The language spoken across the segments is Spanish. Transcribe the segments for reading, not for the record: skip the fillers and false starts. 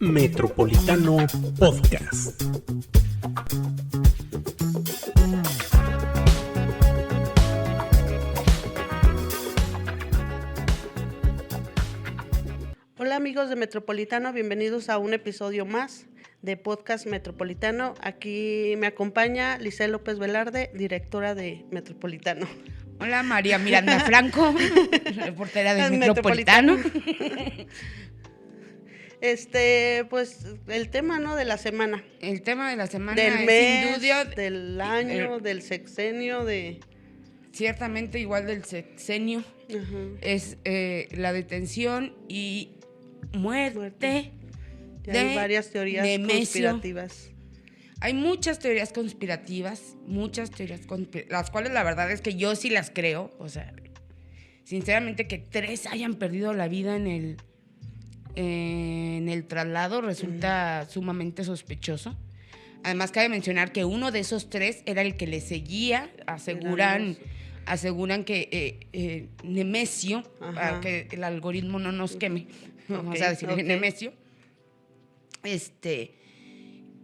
Metropolitano Podcast. Hola amigos de Metropolitano, bienvenidos a un episodio más de Podcast Metropolitano. Aquí me acompaña Lisel López Velarde, directora de Metropolitano. Hola, María Miranda Franco, reportera de Metropolitano. Pues el tema, ¿no?, de la semana. El tema de la semana del es mes, sin duda, del año, del sexenio, ciertamente igual del sexenio, es la detención y muerte de hay varias teorías conspirativas. Hay muchas teorías conspirativas, las cuales la verdad es que yo sí las creo. O sea, sinceramente, que 3 hayan perdido la vida en el traslado resulta sumamente sospechoso. Además, cabe mencionar que uno de esos 3 era el que le seguía. Aseguran que Nemesio, para que el algoritmo no nos queme, vamos a decir Nemesio,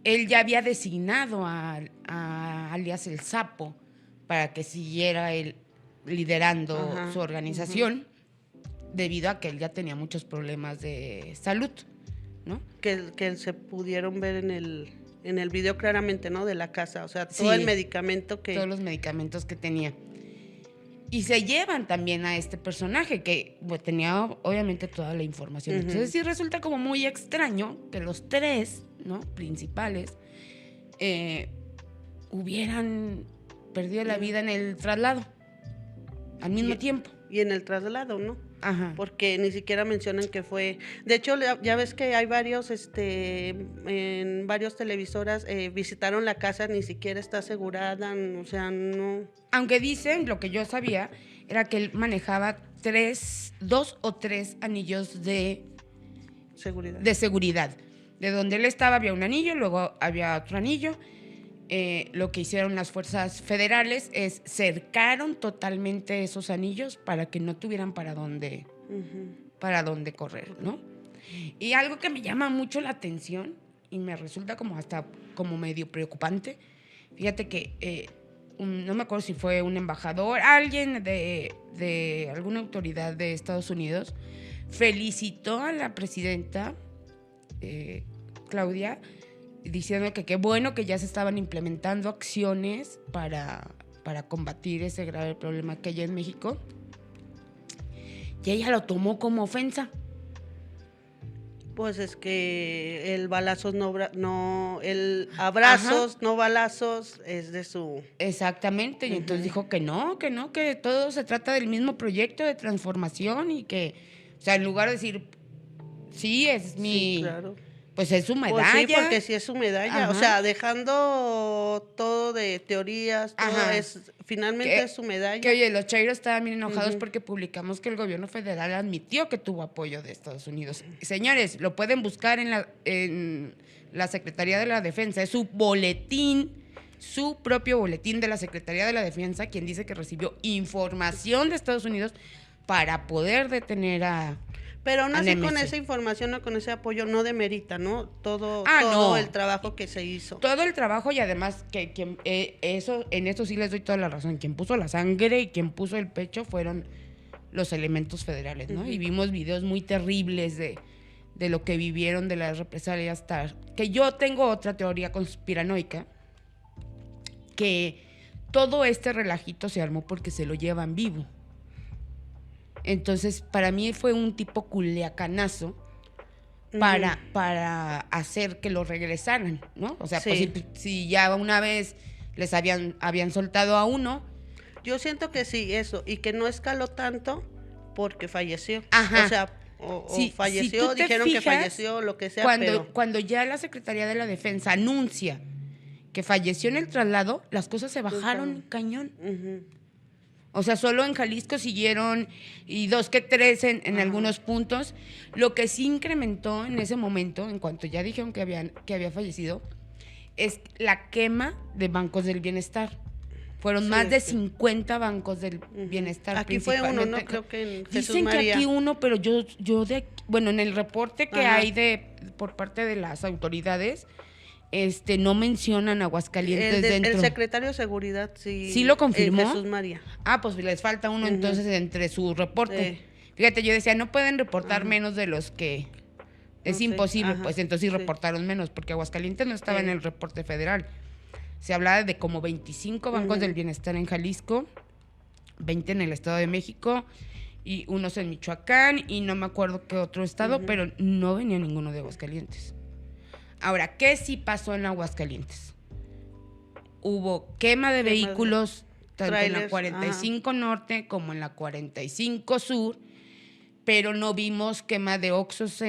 él ya había designado a alias el Sapo para que siguiera él liderando su organización, debido a que él ya tenía muchos problemas de salud, ¿no? Que se pudieron ver en el video claramente, ¿no?, de la casa, o sea, todo Sí, el medicamento que... Todos los medicamentos que tenía. Y se llevan también a este personaje que tenía obviamente toda la información. Entonces sí resulta como muy extraño que los 3, ¿no?, principales hubieran perdido la vida en el traslado al mismo tiempo. Y en el traslado, ¿no? Ajá. Porque ni siquiera mencionan que fue... De hecho, ya ves que hay varios, en varias televisoras visitaron la casa, ni siquiera está asegurada, o sea, no... Aunque dicen, lo que yo sabía, era que él manejaba 2 o 3 anillos de seguridad. De donde él estaba había un anillo, luego había otro anillo. Lo que hicieron las fuerzas federales es cercaron totalmente esos anillos para que no tuvieran para dónde correr, ¿no? Y algo que me llama mucho la atención y me resulta como medio preocupante, fíjate que no me acuerdo si fue un embajador, alguien de alguna autoridad de Estados Unidos felicitó a la presidenta Claudia, diciendo que qué bueno que ya se estaban implementando acciones para combatir ese grave problema que hay en México. Y ella lo tomó como ofensa. Pues es que el balazos el abrazos, no balazos, es de su... Exactamente, y entonces dijo que que todo se trata del mismo proyecto de transformación y que, o sea, en lugar de decir, sí, es mi... Sí, claro. Pues es su medalla. Pues sí, porque sí es su medalla. O sea, dejando todo de teorías, todo finalmente es su medalla. Que oye, los chairos estaban bien enojados porque publicamos que el gobierno federal admitió que tuvo apoyo de Estados Unidos. Señores, lo pueden buscar en la Secretaría de la Defensa. Es su boletín, su propio boletín de la Secretaría de la Defensa, quien dice que recibió información de Estados Unidos para poder detener a... Pero aún así con esa información o con ese apoyo no demerita, ¿no? Todo el trabajo que se hizo. Todo el trabajo, y además que en esto sí les doy toda la razón. Quien puso la sangre y quien puso el pecho fueron los elementos federales, ¿no? Y vimos videos muy terribles de lo que vivieron, de las represalias. Que yo tengo otra teoría conspiranoica, que todo este relajito se armó porque se lo llevan vivo. Entonces, para mí fue un tipo culiacanazo para hacer que lo regresaran, ¿no? O sea, pues si ya una vez les habían soltado a uno. Yo siento que sí, eso, y que no escaló tanto porque falleció. Ajá. O sea, falleció, dijeron que falleció, lo que sea, cuando ya la Secretaría de la Defensa anuncia que falleció en el traslado, las cosas se bajaron cañón. O sea, solo en Jalisco siguieron, y 2 que 3 en algunos puntos. Lo que sí incrementó en ese momento, en cuanto ya dijeron que había fallecido, es la quema de bancos del bienestar. Fueron Sí, más de sí. 50 bancos del bienestar. Aquí fue uno, ¿no? principalmente. Creo que en Jesús Dicen que María. aquí uno, pero yo de aquí, bueno, en el reporte que Ajá. hay por parte de las autoridades, no mencionan Aguascalientes dentro. El secretario de Seguridad, sí. ¿Sí lo confirmó? Jesús María. Ah, pues les falta uno entonces entre su reporte. Sí. Fíjate, yo decía, no pueden reportar menos de los que... Es No sé, imposible, ajá, pues entonces sí sí. reportaron menos, porque Aguascalientes no estaba Sí. en el reporte federal. Se hablaba de como 25 bancos del bienestar en Jalisco, 20 en el Estado de México y unos en Michoacán y no me acuerdo qué otro estado, pero no venía ninguno de Aguascalientes. Ahora, ¿qué sí pasó en Aguascalientes? Hubo quema de vehículos tanto en la trailers, 45 Norte como en la 45 Sur, pero no vimos quema de Oxxos No.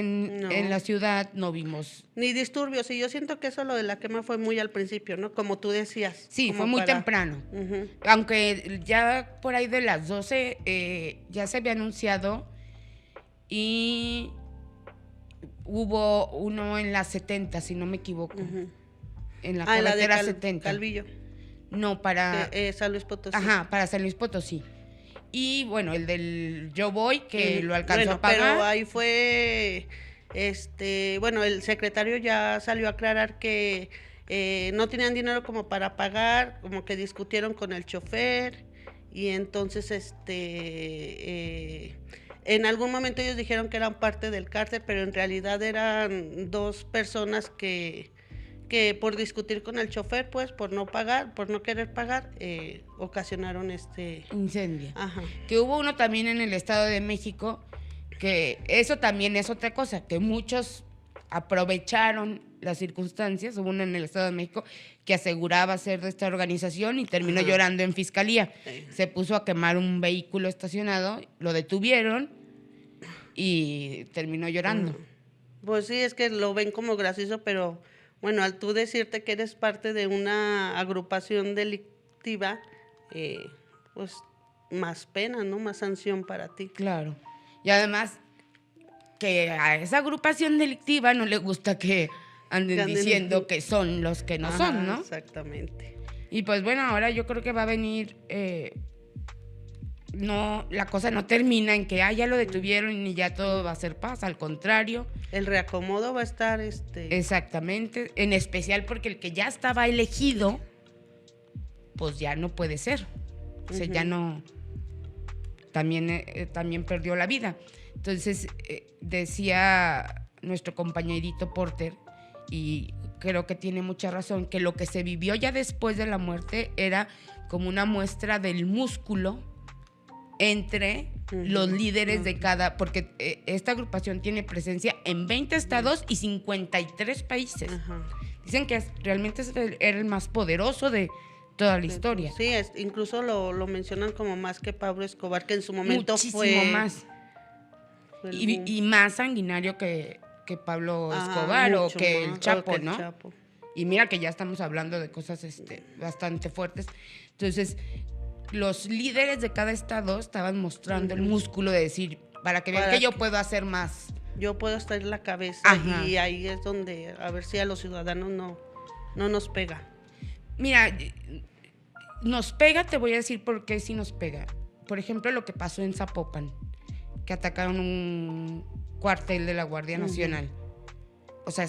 en la ciudad, no vimos... Ni disturbios, y yo siento que eso lo de la quema fue muy al principio, ¿no? Como tú decías. Sí, como fue muy para- temprano. Ujú. Aunque ya por ahí de las 12 ya se había anunciado y hubo uno en la 70, si no me equivoco. En la Ah, la de carretera 70. Calvillo, No, para... San Luis Potosí. Ajá, para San Luis Potosí. Y bueno, el del Yo Voy, que Ujú. lo alcanzó Bueno, a pagar. pero ahí fue, bueno, el secretario ya salió a aclarar que no tenían dinero como para pagar, como que discutieron con el chofer y entonces, en algún momento ellos dijeron que eran parte del cártel, pero en realidad eran dos personas que por discutir con el chofer, pues, por no pagar, por no querer pagar, ocasionaron Incendio. Ajá. Que hubo uno también en el Estado de México, que eso también es otra cosa, que muchos aprovecharon las circunstancias. Hubo uno en el Estado de México que aseguraba ser de esta organización y terminó Ajá. llorando en fiscalía. Sí. Se puso a quemar un vehículo estacionado, lo detuvieron y terminó llorando. Pues sí, es que lo ven como gracioso, pero bueno, al tú decirte que eres parte de una agrupación delictiva, pues más pena, ¿no? Más sanción para ti. Claro. Y además que a esa agrupación delictiva no le gusta que anden Que anden- diciendo que son los que no Ajá, son, ¿no? Exactamente. Y pues bueno, ahora yo creo que va a venir, no, la cosa no termina en que ya lo detuvieron y ya todo va a ser paz, al contrario, El reacomodo va a estar, exactamente, en especial porque el que ya estaba elegido, pues ya no puede ser, o sea, ya no, también perdió la vida. Entonces, decía nuestro compañerito Porter, y creo que tiene mucha razón, que lo que se vivió ya después de la muerte era como una muestra del músculo entre los líderes de cada, porque esta agrupación tiene presencia en 20 estados y 53 países. Ajá. Dicen que realmente era el más poderoso de toda la historia. Sí, incluso lo mencionan como más que Pablo Escobar, que en su momento Muchísimo más. fue el boom. Y más sanguinario que Pablo Ajá, Escobar o mucho que más, el Chapo, o que el ¿no? Chapo. Y mira que ya estamos hablando de cosas bastante fuertes. Entonces, los líderes de cada estado estaban mostrando el músculo de decir, para que vean Para que yo que- puedo hacer más. Yo puedo estar en la cabeza Ajá. y ahí es donde a ver si a los ciudadanos no nos pega. Mira, nos pega, te voy a decir por qué sí nos pega. Por ejemplo, lo que pasó en Zapopan, que atacaron un cuartel de la Guardia Nacional. O sea,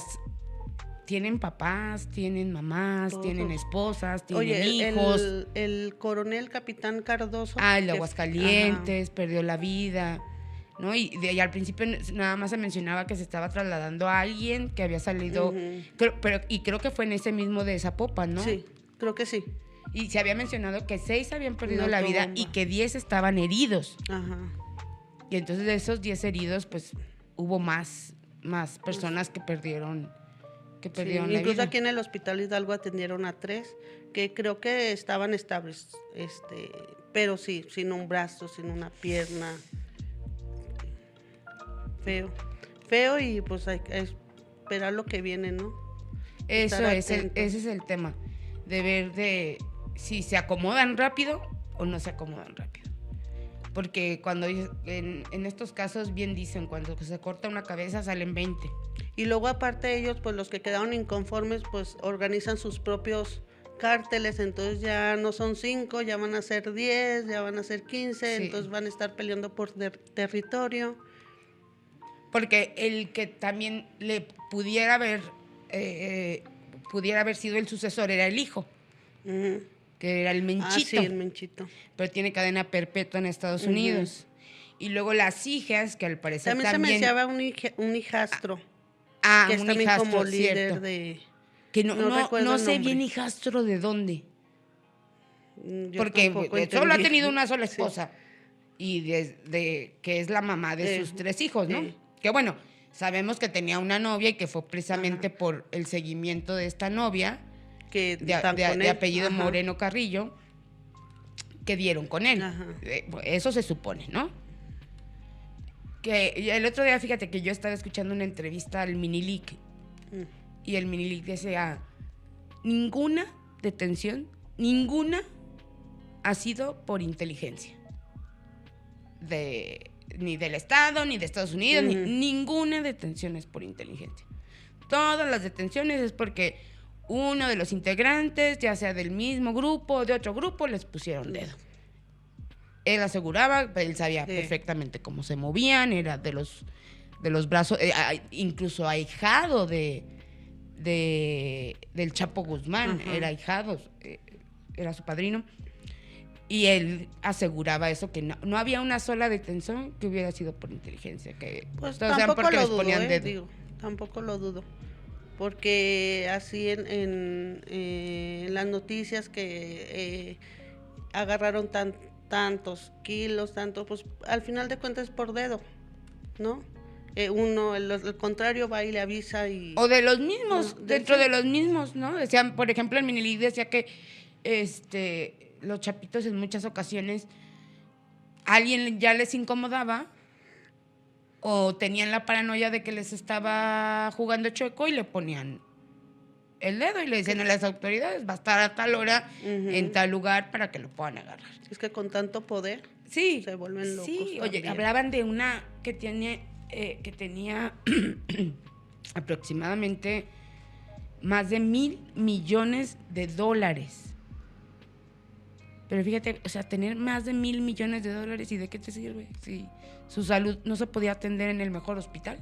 tienen papás, tienen mamás, Todos. tienen esposas, tienen Oye, hijos. el coronel capitán Cardoso. El de que- Aguascalientes, perdió la vida, ¿no? Y de ahí al principio nada más se mencionaba que se estaba trasladando a alguien que había salido, Ujú. creo que fue en ese mismo de Zapopan, ¿no? Ajá. Sí, creo que sí. Y se había mencionado que 6 habían perdido Una la vida autobomba. y que 10 estaban heridos. Ajá. Y entonces de esos 10 heridos, pues hubo más personas que perdieron Sí, la incluso vida. aquí en el Hospital Hidalgo atendieron a 3 que creo que estaban estables, pero sí, sin un brazo, sin una pierna. Feo y pues hay que esperar lo que viene, ¿no? Eso estar es atentos. ese es el tema, de ver si se acomodan rápido o no se acomodan rápido. Porque cuando en estos casos bien dicen, cuando se corta una cabeza salen 20. Y luego aparte ellos, pues los que quedaron inconformes, pues organizan sus propios cárteles, entonces ya no son 5, ya van a ser 10, ya van a ser 15, Sí. entonces van a estar peleando por territorio. Porque el que también le pudiera haber sido el sucesor era el hijo, Ujú. que era el Menchito. Ah, sí, el Menchito. Pero tiene cadena perpetua en Estados Unidos. Y luego las hijas, que al parecer También se también... mencionaba un hijastro, que es un también hijastro, como líder cierto. de... Que no recuerdo no el sé nombre. bien hijastro de dónde. Yo Porque tampoco solo ha entendí. tenido una sola Sí. esposa. Y que es la mamá de sus 3 hijos, ¿no? sí. Que bueno, sabemos que tenía una novia y que fue precisamente por el seguimiento de esta novia, Que de están con de él. apellido Ajá. Moreno Carrillo, que dieron con él. Ajá. Eso se supone, ¿no? Que el otro día, fíjate que yo estaba escuchando una entrevista al Minilic Mm. y el Minilic decía, ninguna detención, ninguna ha sido por inteligencia. Ni del Estado, ni de Estados Unidos, Ujú. ninguna detención es por inteligencia. Todas las detenciones es porque uno de los integrantes, ya sea del mismo grupo o de otro grupo, les pusieron dedo. Él aseguraba, él sabía Sí. perfectamente cómo se movían, era de los brazos, incluso ahijado del Chapo Guzmán, Ajá. era ahijado, era su padrino. Y él aseguraba eso, que no había una sola detención que hubiera sido por inteligencia, que Pues todos eran tampoco porque lo les dudo, ponían dedo. digo, tampoco lo dudo. Porque así en las noticias que agarraron tantos kilos, pues al final de cuentas es por dedo, ¿no? El contrario va y le avisa y... O de los mismos, No, dentro sí. de los mismos, ¿no? Decían, por ejemplo, el Minilic decía que los chapitos en muchas ocasiones alguien ya les incomodaba o tenían la paranoia de que les estaba jugando chueco y le ponían el dedo y le decían a las autoridades, va a estar a tal hora Ujú. en tal lugar para que lo puedan agarrar. Es que con tanto poder Sí, se vuelven locos. sí, oye, también. hablaban de una que tenía aproximadamente más de $1,000 millones. Pero fíjate, o sea, tener más de $1,000 millones, ¿y de qué te sirve? Si su salud no se podía atender en el mejor hospital.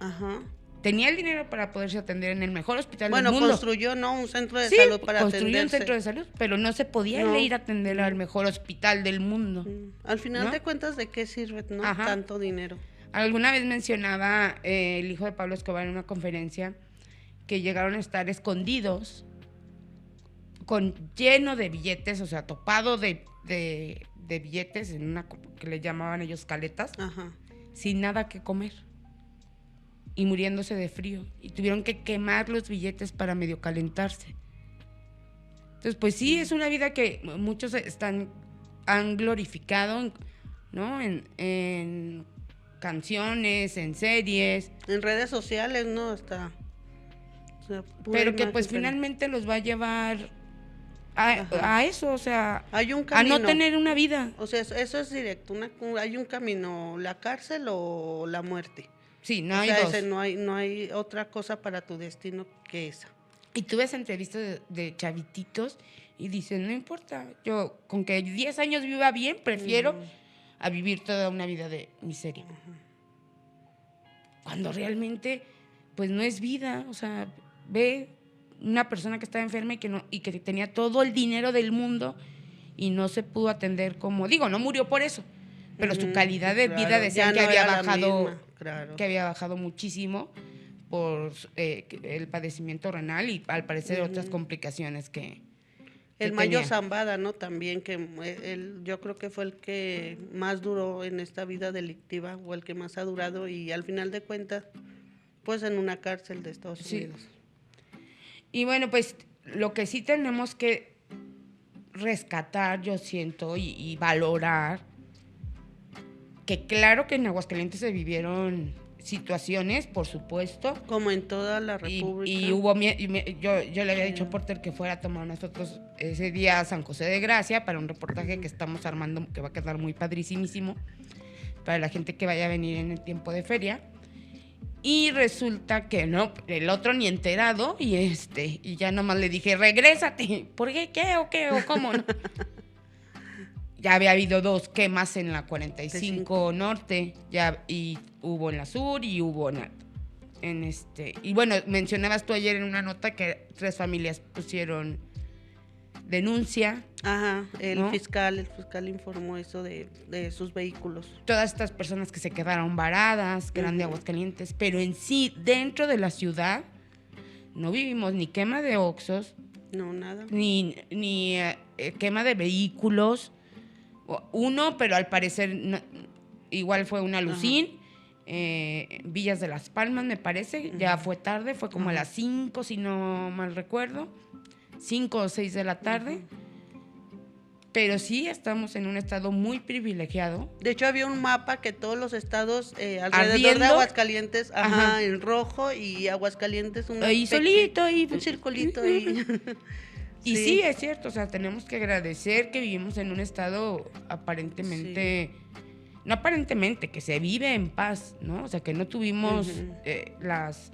Ajá. Tenía el dinero para poderse atender en el mejor hospital Bueno, del mundo. construyó, ¿no? Un centro de Sí, salud para construyó atenderse. un centro de salud, pero no se podía No. ir a atender al mejor hospital del mundo. Al final ¿No? de cuentas, ¿de qué sirve, no? Ajá. Tanto dinero. Alguna vez mencionaba el hijo de Pablo Escobar en una conferencia que llegaron a estar escondidos lleno de billetes, o sea, topado de billetes en una que le llamaban ellos caletas, Ajá. sin nada que comer y muriéndose de frío y tuvieron que quemar los billetes para medio calentarse. Entonces, pues sí, es una vida que muchos han glorificado, ¿no? En canciones, en series, En redes sociales, ¿no? Hasta... o sea, pura pero que imagen, pues pero- finalmente los va a llevar Ajá. a eso, o sea, Hay un a camino. no tener una vida. O sea, eso es directo. Hay un camino, la cárcel o la muerte. Sí, no O hay sea, dos. no hay otra cosa para tu destino que esa. Y tú ves entrevistas de chavititos y dicen, no importa, yo con que 10 años viva bien, prefiero a vivir toda una vida de miseria. Cuando realmente, pues no es vida, o sea, ve una persona que estaba enferma y que tenía todo el dinero del mundo y no se pudo atender como, digo, no murió por eso, pero su calidad de vida Claro, decían ya que no había era la bajado, misma, claro. que había bajado muchísimo por el padecimiento renal y al parecer otras complicaciones que El Mayo tenía. Zambada, ¿no? También, que yo creo que fue el que más duró en esta vida delictiva, o el que más ha durado, y al final de cuentas, pues en una cárcel de Estados Sí. Unidos. Y bueno, pues lo que sí tenemos que rescatar, yo siento, y valorar, que claro que en Aguascalientes se vivieron situaciones, por supuesto, Como en toda la y República. hubo yo le había dicho a Porter que fuera a tomar unas fotos ese día a San José de Gracia para un reportaje que estamos armando, que va a quedar muy padrísimo para la gente que vaya a venir en el tiempo de feria. Y resulta que no, el otro ni enterado, y ya nomás le dije, regrésate. ¿Por qué? ¿Qué? ¿O qué? ¿O cómo? ¿No? Ya había habido 2 quemas en la 45 Norte, y hubo en la Sur y hubo y bueno, mencionabas tú ayer en una nota que 3 familias pusieron denuncia. Ajá, el ¿no? fiscal informó eso de sus vehículos. Todas estas personas que se quedaron varadas, que eran de Aguascalientes, pero en sí, dentro de la ciudad, no vivimos ni quema de oxxos, No, nada. ni quema de vehículos. Uno, pero al parecer igual fue una Lucín. Villas de Las Palmas, me parece. Ya fue tarde, fue como a las 5, si no mal recuerdo. 5 o 6 de la tarde. Pero sí estamos en un estado muy privilegiado. De hecho, había un mapa que todos los estados alrededor Ardiendo. de Aguascalientes, Ajá. en rojo, y Aguascalientes Ahí solito, ahí. un circulito ahí. Y sí, es cierto, o sea, tenemos que agradecer que vivimos en un estado aparentemente, no aparentemente, que se vive en paz, ¿no? O sea, que no tuvimos las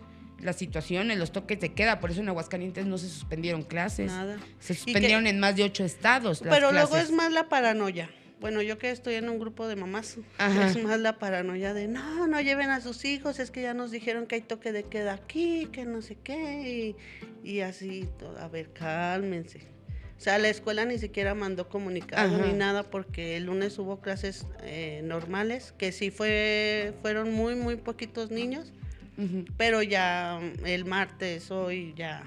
situaciones, los toques de queda, por eso en Aguascalientes no se suspendieron clases. Nada. Se suspendieron en más de 8 estados las Pero clases. luego es más la paranoia. Bueno, yo que estoy en un grupo de mamás, Ajá. es más la paranoia de no lleven a sus hijos, es que ya nos dijeron que hay toque de queda aquí, que no sé qué, y así, a ver, cálmense. O sea, la escuela ni siquiera mandó comunicado Ajá. ni nada, porque el lunes hubo clases normales, que sí fueron muy, muy poquitos niños, pero ya el martes, hoy ya...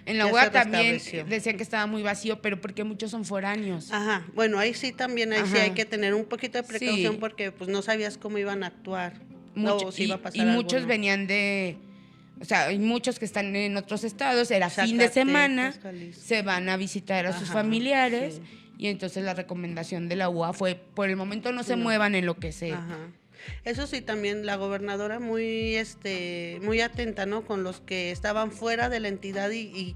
En la ya UA se también restableció. decían que estaba muy vacío, pero porque muchos son foráneos. Ajá, bueno, ahí sí también, ahí sí Ajá. hay que tener un poquito de precaución, Sí. porque pues no sabías cómo iban a actuar, Mucho- si iba a pasar y algo, muchos ¿no? venían o sea, hay muchos que están en otros estados, era fin de Zacatecas, semana, Jalisco. se van a visitar a sus Ajá, familiares, sí. y entonces la recomendación de la UA fue, por el momento no se muevan en lo que sea. Ajá. Eso sí, también la gobernadora muy muy atenta, ¿no? Con los que estaban fuera de la entidad y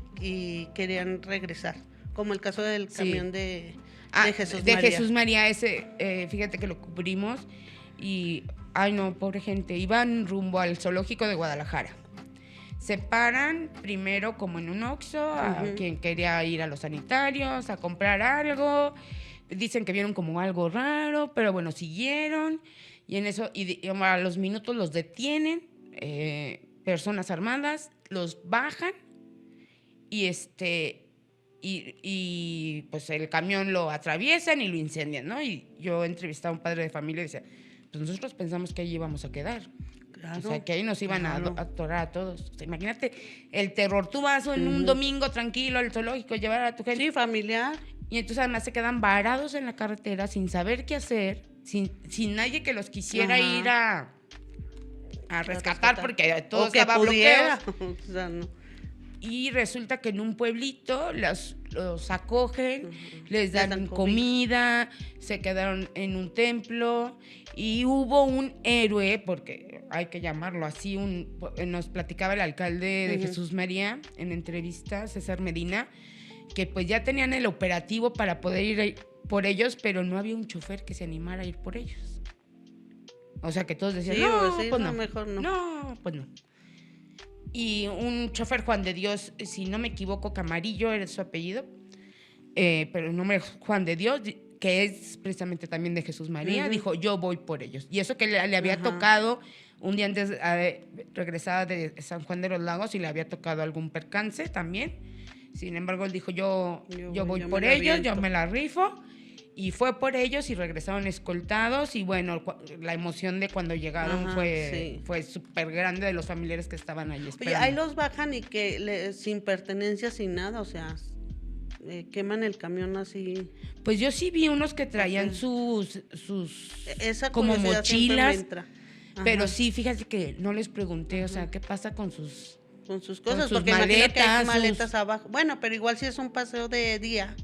querían regresar, como el caso del Sí. camión de Jesús de María. Jesús María, fíjate que lo cubrimos, y, ay no, pobre gente, iban rumbo al zoológico de Guadalajara. Se paran primero como en un Oxxo, a quien quería ir a los sanitarios, a comprar algo. Dicen que vieron como algo raro, pero bueno, siguieron. Y en eso, y a los minutos los detienen, personas armadas, los bajan y y pues el camión lo atraviesan y lo incendian, ¿no? Y yo entrevistaba a un padre de familia y decía, pues nosotros pensamos que allí íbamos a quedar. Claro, O sea, que ahí nos iban claro. a atorar a todos. O sea, imagínate el terror. Tú vas en un domingo tranquilo al zoológico, llevar a tu gente. Sí, familiar. Y entonces además se quedan varados en la carretera sin saber qué hacer, sin nadie que los quisiera Ajá. ir a rescatar, porque todo o que estaba pudiera. bloqueado. O sea, no. Y resulta que en un pueblito los acogen, les dan cobijo. comida, se quedaron en un templo, y hubo un héroe, porque hay que llamarlo así, nos platicaba el alcalde de Jesús María en entrevista, César Medina, que pues ya tenían el operativo para poder ir por ellos, pero no había un chofer que se animara a ir por ellos. O sea, que todos decían, Sí, no, sí, pues no, no, mejor no. no, pues no. Y un chofer, Juan de Dios, si no me equivoco, Camarillo era su apellido, pero el nombre Juan de Dios, que es precisamente también de Jesús María, dijo, yo voy por ellos. Y eso que le había tocado, un día antes regresaba de San Juan de los Lagos y le había tocado algún percance también. Sin embargo, él dijo, yo voy por me la ellos, yo aviento. me la rifo. Y fue por ellos y regresaron escoltados. Y bueno, la emoción de cuando llegaron Ajá, fue súper grande de los familiares que estaban ahí Oye, esperando. ahí los bajan y que sin pertenencia, sin nada, o sea, queman el camión así. Pues yo sí vi unos que traían sus Esa como curiosidad siempre me mochilas. entra. Ajá. Pero sí, fíjate que no les pregunté, o sea, ¿qué pasa con sus Con sus cosas, sus porque imagino que hay maletas, maletas abajo. Bueno, pero igual si es un paseo de día.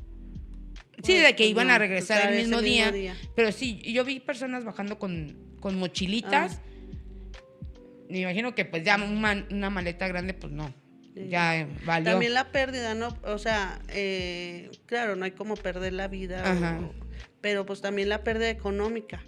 Sí, de que pues iban no, a regresar pues, el ese mismo mismo día, día. pero sí, yo vi personas bajando con mochilitas. Me imagino que pues ya una maleta grande, pues no, ya valió. También la pérdida, ¿no? O sea, claro, no hay como perder la vida, Ajá. pero pues también la pérdida económica.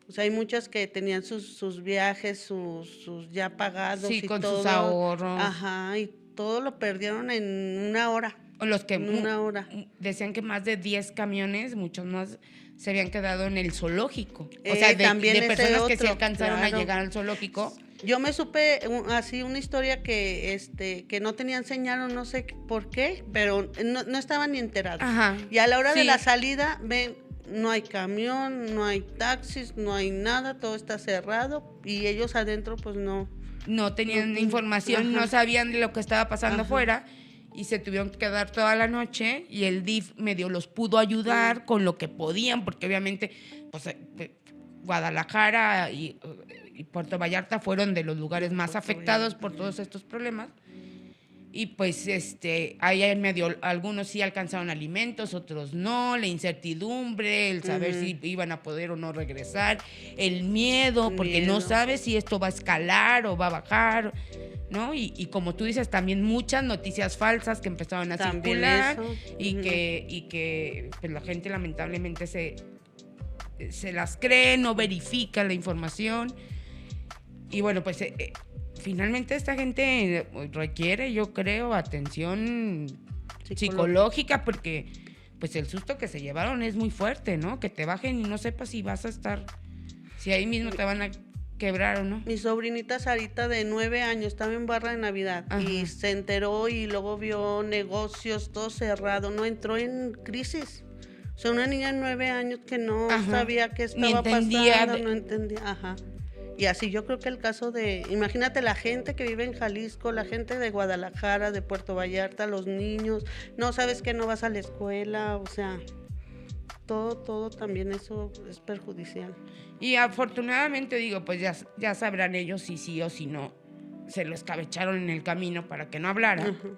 O sea, hay muchas que tenían sus viajes, sus ya pagados Sí, y con todo. sus ahorros. Ajá, y todo lo perdieron en una hora. O los que En una hora. decían que más de 10 camiones, muchos más, se habían quedado en el zoológico. O sea, También de ese personas que sí otro, alcanzaron claro. a llegar al zoológico. Yo me supe así una historia que no tenían señal o no sé por qué, pero no estaban ni enterados. Ajá. Y a la hora de Sí. la salida, ven, no hay camión, no hay taxis, no hay nada, todo está cerrado y ellos adentro pues no. No tenían No, información, ajá. no sabían de lo que estaba pasando Ajá. afuera y se tuvieron que quedar toda la noche y el DIF medio los pudo ayudar con lo que podían, porque obviamente pues, Guadalajara y Puerto Vallarta fueron de los lugares más Puerto afectados Vallarta. por todos estos problemas. Y pues ahí en medio, algunos sí alcanzaron alimentos, otros no, la incertidumbre, el saber si iban a poder o no regresar, el miedo, porque no Miedo. sabes si esto va a escalar o va a bajar, ¿no? Y como tú dices, también muchas noticias falsas que empezaron a También circular eso. y que pues, la gente lamentablemente se las cree, no verifica la información. Y bueno, pues finalmente esta gente requiere, yo creo, atención psicológica porque pues el susto que se llevaron es muy fuerte, ¿no? Que te bajen y no sepas si vas a estar, si ahí mismo te van a quebrar o no. Mi sobrinita Sarita de 9 años estaba en Barra de Navidad. Ajá. Y se enteró y luego vio negocios, todo cerrado, no entró en crisis. O sea, una niña de 9 años que no Ajá. sabía qué Ni estaba entendía pasando, de- no entendía, ajá. Y así yo creo que el caso de, imagínate la gente que vive en Jalisco, la gente de Guadalajara, de Puerto Vallarta, los niños, no sabes que no vas a la escuela, o sea, todo también eso es perjudicial. Y afortunadamente digo, pues ya sabrán ellos si sí o si no se lo escabecharon en el camino para que no hablara. Ajá.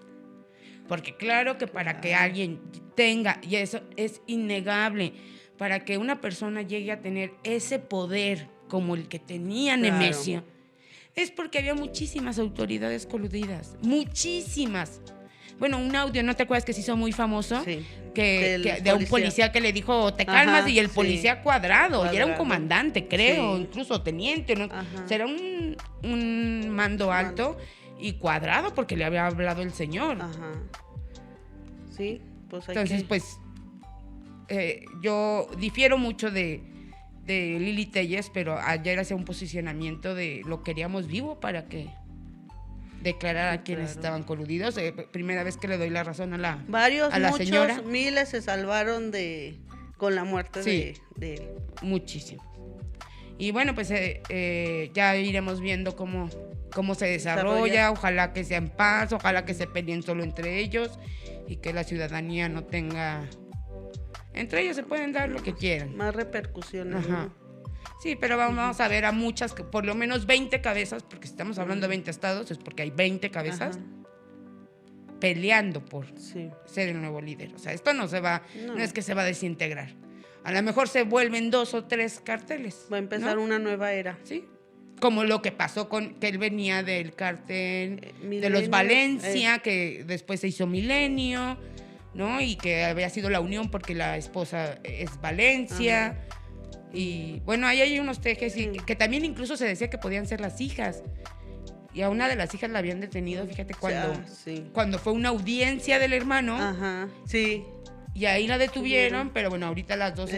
Porque claro que para que alguien tenga, y eso es innegable, para que una persona llegue a tener ese poder como el que tenía Claro. Nemesio, es porque había muchísimas autoridades coludidas, muchísimas. Bueno, un audio, ¿no te acuerdas que se hizo muy famoso? Sí, Que del de un policía que le dijo, te calmas, Ajá, y el sí. policía cuadrado, y era un Cuadrado. comandante, creo, Sí. incluso teniente, ¿no? Ajá. O sea, era un mando alto y cuadrado porque le había hablado el señor. Ajá. Sí, pues hay Entonces, que... pues, yo difiero mucho de Lili Telles, pero ayer hacía un posicionamiento de lo queríamos vivo para que declarara Sí, a quienes claro. estaban coludidos. Primera vez que le doy la razón a la Varios, a la muchos, señora. miles se salvaron con la muerte Sí. de él. Muchísimo. Y bueno, pues ya iremos viendo cómo se desarrolla. Ojalá que sea en paz, ojalá que se peleen solo entre ellos y que la ciudadanía no tenga... Entre ellos se pueden dar lo que quieran. Más repercusiones. Ajá. ¿no? Sí, pero vamos a ver a muchas, por lo menos 20 cabezas, porque si estamos hablando de 20 estados, es porque hay 20 cabezas Ajá. peleando por Sí. ser el nuevo líder. O sea, esto no se va, No. no es que se va a desintegrar. A lo mejor se vuelven 2 o 3 carteles. Va a empezar ¿no? una nueva era. Sí. Como lo que pasó con que él venía del cártel de Milenio, los Valencia, que después se hizo Milenio, ¿no? Y que había sido la unión porque la esposa es Valencia. Ajá. Y bueno, ahí hay unos tejes y Sí. que también incluso se decía que podían ser las hijas. Y a una de las hijas la habían detenido, fíjate, Sí. cuando fue una audiencia del hermano. Ajá. Sí. Y ahí la detuvieron, pero bueno, ahorita las dos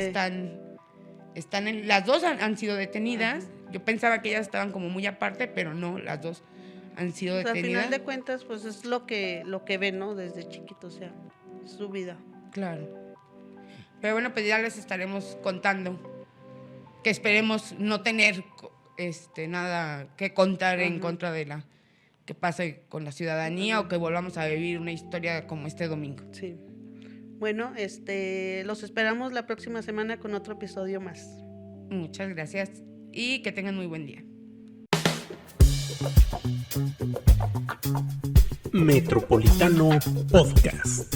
las dos han sido detenidas. Ajá. Yo pensaba que ellas estaban como muy aparte, pero no, las dos han sido Pues, al detenidas. final de cuentas, pues es lo que ven, ¿no? Desde chiquito, o sea, es su vida. Claro. Pero bueno, pues ya les estaremos contando que esperemos no tener nada que contar en Ajá. contra de la que pase con la ciudadanía o que volvamos a vivir una historia como este domingo. Sí. Bueno, los esperamos la próxima semana con otro episodio más. Muchas gracias y que tengan muy buen día. Metropolitano Podcast.